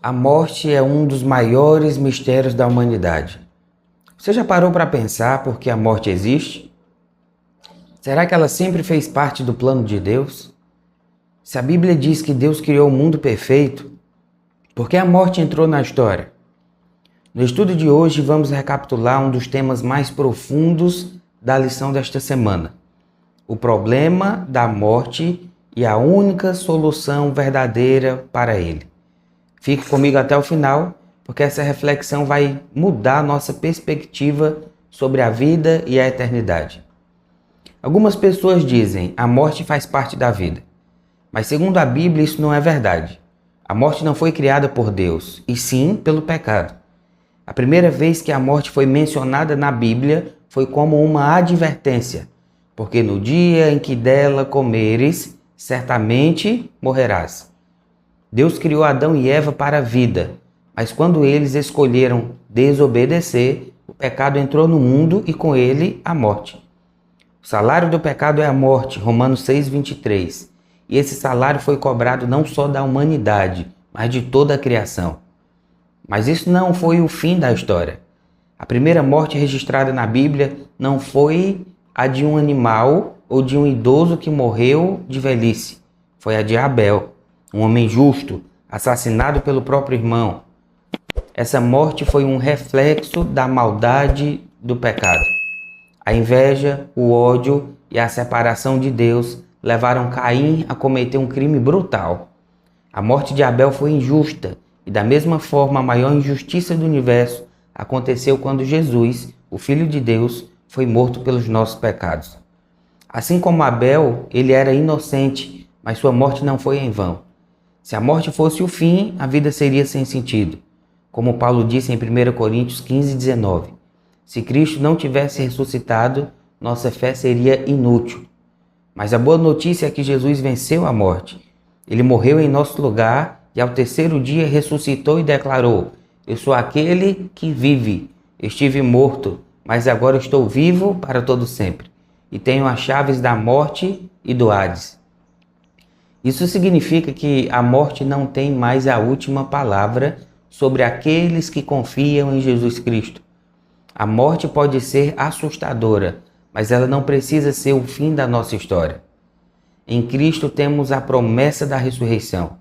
A morte é um dos maiores mistérios da humanidade. Você já parou para pensar por que a morte existe? Será que ela sempre fez parte do plano de Deus? Se a Bíblia diz que Deus criou o mundo perfeito, por que a morte entrou na história? No estudo de hoje vamos recapitular um dos temas mais profundos da lição desta semana: o problema da morte e a única solução verdadeira para ele. Fique comigo até o final, porque essa reflexão vai mudar nossa perspectiva sobre a vida e a eternidade. Algumas pessoas dizem: a morte faz parte da vida. Mas segundo a Bíblia, isso não é verdade. A morte não foi criada por Deus, e sim pelo pecado. A primeira vez que a morte foi mencionada na Bíblia foi como uma advertência, porque no dia em que dela comeres, certamente morrerás. Deus criou Adão e Eva para a vida, mas quando eles escolheram desobedecer, o pecado entrou no mundo e com ele a morte. O salário do pecado é a morte, Romanos 6:23. E esse salário foi cobrado não só da humanidade, mas de toda a criação. Mas isso não foi o fim da história. A primeira morte registrada na Bíblia não foi a de um animal ou de um idoso que morreu de velhice. Foi a de Abel, um homem justo, assassinado pelo próprio irmão. Essa morte foi um reflexo da maldade do pecado. A inveja, o ódio e a separação de Deus levaram Caim a cometer um crime brutal. A morte de Abel foi injusta e, da mesma forma, a maior injustiça do universo aconteceu quando Jesus, o Filho de Deus, foi morto pelos nossos pecados. Assim como Abel, ele era inocente, mas sua morte não foi em vão. Se a morte fosse o fim, a vida seria sem sentido. Como Paulo disse em 1 Coríntios 15:19. Se Cristo não tivesse ressuscitado, nossa fé seria inútil. Mas a boa notícia é que Jesus venceu a morte. Ele morreu em nosso lugar e ao terceiro dia ressuscitou e declarou: eu sou aquele que vive. Estive morto, mas agora estou vivo para todo sempre. E tenho as chaves da morte e do Hades. Isso significa que a morte não tem mais a última palavra sobre aqueles que confiam em Jesus Cristo. A morte pode ser assustadora, mas ela não precisa ser o fim da nossa história. Em Cristo temos a promessa da ressurreição.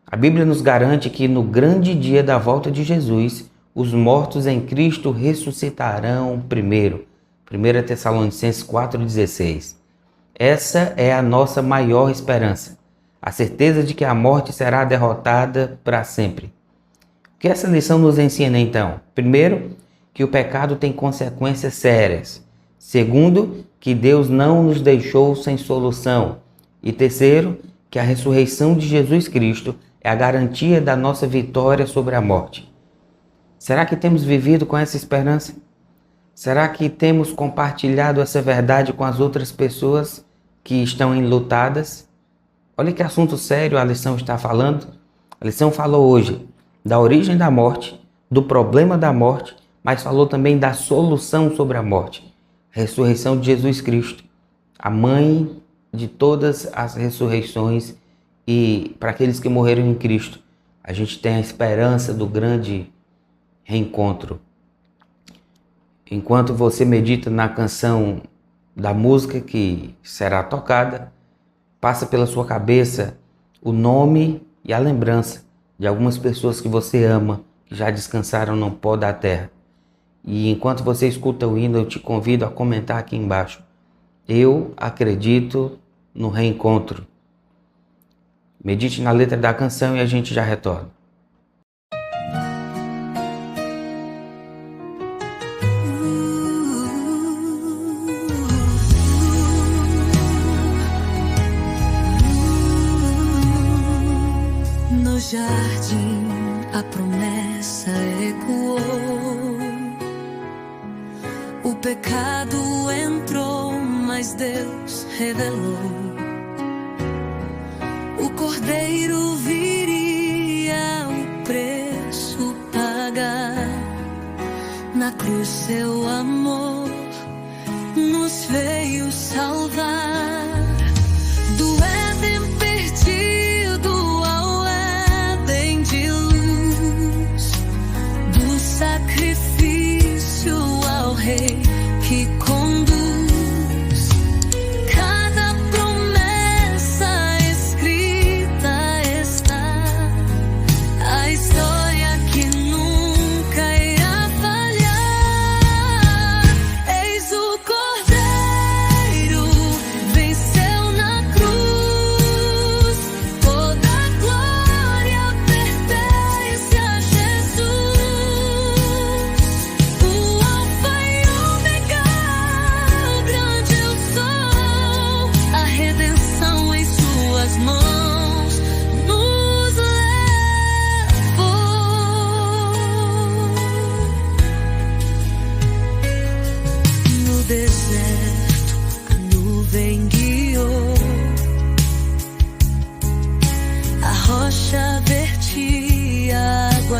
A Bíblia nos garante que no grande dia da volta de Jesus, os mortos em Cristo ressuscitarão primeiro. 1 Tessalonicenses 4:16. Essa é a nossa maior esperança. A certeza de que a morte será derrotada para sempre. O que essa lição nos ensina então? Primeiro, que o pecado tem consequências sérias. Segundo, que Deus não nos deixou sem solução. E terceiro, que a ressurreição de Jesus Cristo é a garantia da nossa vitória sobre a morte. Será que temos vivido com essa esperança? Será que temos compartilhado essa verdade com as outras pessoas que estão enlutadas? Olha que assunto sério a lição está falando. A lição falou hoje da origem da morte, do problema da morte, mas falou também da solução sobre a morte. A ressurreição de Jesus Cristo, a mãe de todas as ressurreições, e para aqueles que morreram em Cristo, a gente tem a esperança do grande reencontro. Enquanto você medita na canção da música que será tocada, passa pela sua cabeça o nome e a lembrança de algumas pessoas que você ama, que já descansaram no pó da terra. E enquanto você escuta o hino, eu te convido a comentar aqui embaixo: eu acredito no reencontro. Medite na letra da canção e a gente já retorna. No jardim a promessa ecoou. O pecado entrou, mas Deus revelou. O Cordeiro viria o preço pagar. Na cruz seu amor nos veio salvar. Do Éden perdido ao Éden de luz.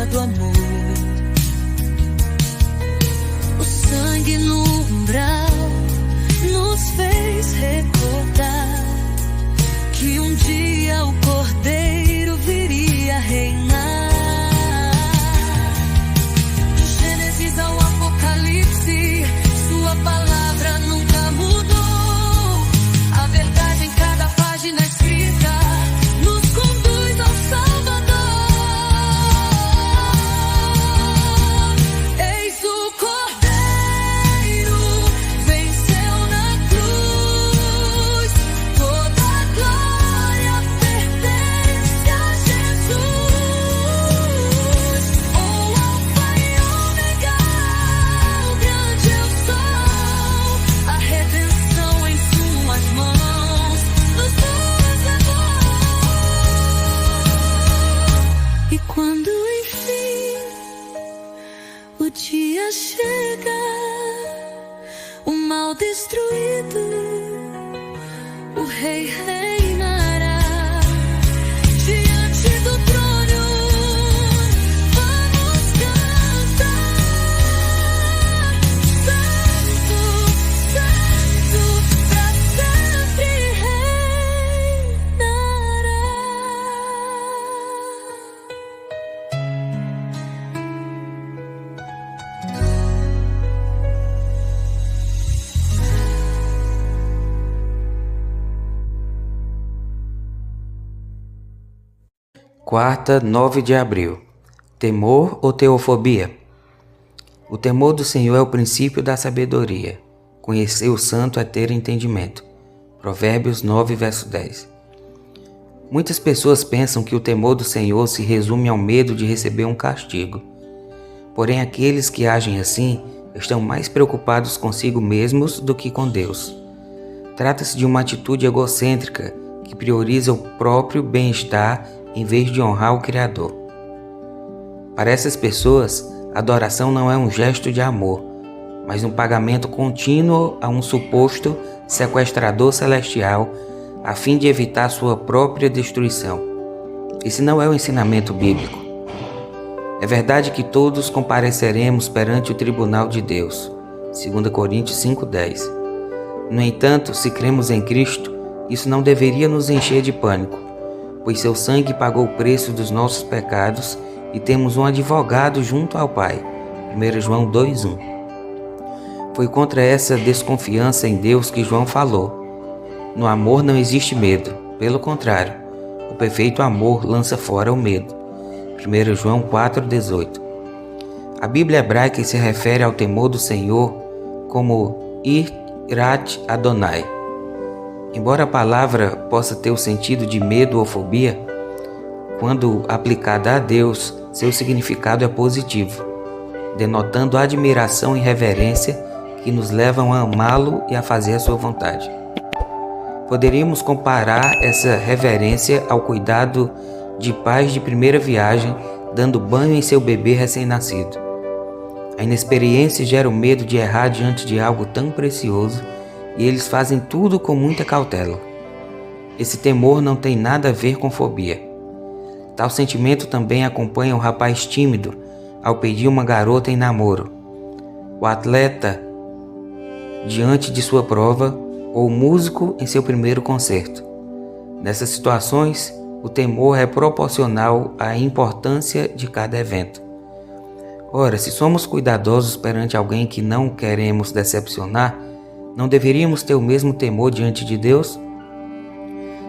água do amor. O sangue no umbral nos fez recordar que um dia o Cordeiro viria reinar. Do Gênesis ao Apocalipse, sua palavra nunca mudou. A verdade em cada página escrita nos conduz ao Salvador. Eis o Cordeiro, venceu na cruz. Toda a glória pertence a Jesus. O Alfa e Ômega, o grande eu sou. A redenção em suas mãos nos levou. E quando enfim o dia chega, o mal destruído, o Rei reinará diante do trono. Vamos cantar, Santo, Santo, pra sempre reinará. Quarta, 9 de abril. Temor ou teofobia? O temor do Senhor é o princípio da sabedoria. Conhecer o santo é ter entendimento. Provérbios 9, verso 10. Muitas pessoas pensam que o temor do Senhor se resume ao medo de receber um castigo. Porém, aqueles que agem assim estão mais preocupados consigo mesmos do que com Deus. Trata-se de uma atitude egocêntrica que prioriza o próprio bem-estar em vez de honrar o Criador. Para essas pessoas, a adoração não é um gesto de amor, mas um pagamento contínuo a um suposto sequestrador celestial a fim de evitar sua própria destruição. Esse não é o ensinamento bíblico. É verdade que todos compareceremos perante o tribunal de Deus, 2 Coríntios 5:10. No entanto, se cremos em Cristo, isso não deveria nos encher de pânico, pois seu sangue pagou o preço dos nossos pecados e temos um advogado junto ao Pai. 1 João 2:1. Foi contra essa desconfiança em Deus que João falou: no amor não existe medo, pelo contrário, o perfeito amor lança fora o medo. 1 João 4:18. A Bíblia hebraica se refere ao temor do Senhor como Yirat Adonai. Embora a palavra possa ter o sentido de medo ou fobia, quando aplicada a Deus, seu significado é positivo, denotando admiração e reverência que nos levam a amá-lo e a fazer a sua vontade. Poderíamos comparar essa reverência ao cuidado de pais de primeira viagem dando banho em seu bebê recém-nascido. A inexperiência gera o medo de errar diante de algo tão precioso e eles fazem tudo com muita cautela. Esse temor não tem nada a ver com fobia. Tal sentimento também acompanha o rapaz tímido ao pedir uma garota em namoro, o atleta diante de sua prova ou o músico em seu primeiro concerto. Nessas situações, o temor é proporcional à importância de cada evento. Ora, se somos cuidadosos perante alguém que não queremos decepcionar, não deveríamos ter o mesmo temor diante de Deus?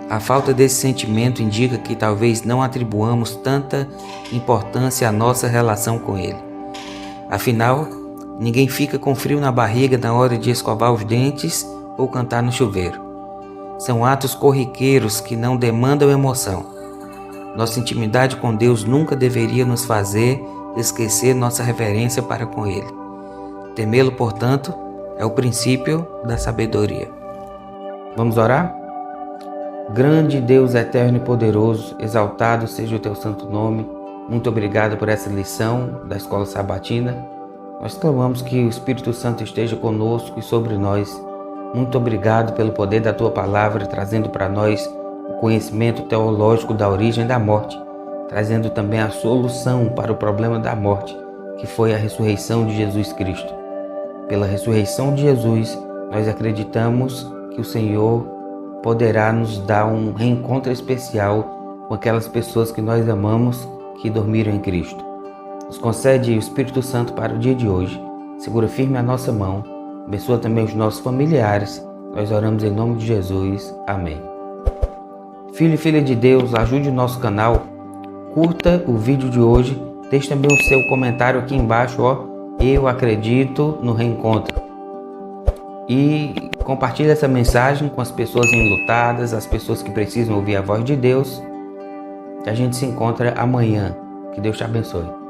A falta desse sentimento indica que talvez não atribuamos tanta importância à nossa relação com Ele. Afinal, ninguém fica com frio na barriga na hora de escovar os dentes ou cantar no chuveiro. São atos corriqueiros que não demandam emoção. Nossa intimidade com Deus nunca deveria nos fazer esquecer nossa reverência para com Ele. Temê-lo, portanto, é o princípio da sabedoria. Vamos orar? Grande Deus eterno e poderoso, exaltado seja o teu santo nome. Muito obrigado por essa lição da Escola Sabatina. Nós clamamos que o Espírito Santo esteja conosco e sobre nós. Muito obrigado pelo poder da tua palavra, trazendo para nós o conhecimento teológico da origem da morte, trazendo também a solução para o problema da morte, que foi a ressurreição de Jesus Cristo. Pela ressurreição de Jesus, nós acreditamos que o Senhor poderá nos dar um reencontro especial com aquelas pessoas que nós amamos, que dormiram em Cristo. Nos concede o Espírito Santo para o dia de hoje. Segura firme a nossa mão. Abençoa também os nossos familiares. Nós oramos em nome de Jesus. Amém. Filho e filha de Deus, ajude o nosso canal. Curta o vídeo de hoje. Deixe também o seu comentário aqui embaixo, eu acredito no reencontro. E compartilhe essa mensagem com as pessoas enlutadas, as pessoas que precisam ouvir a voz de Deus. A gente se encontra amanhã. Que Deus te abençoe.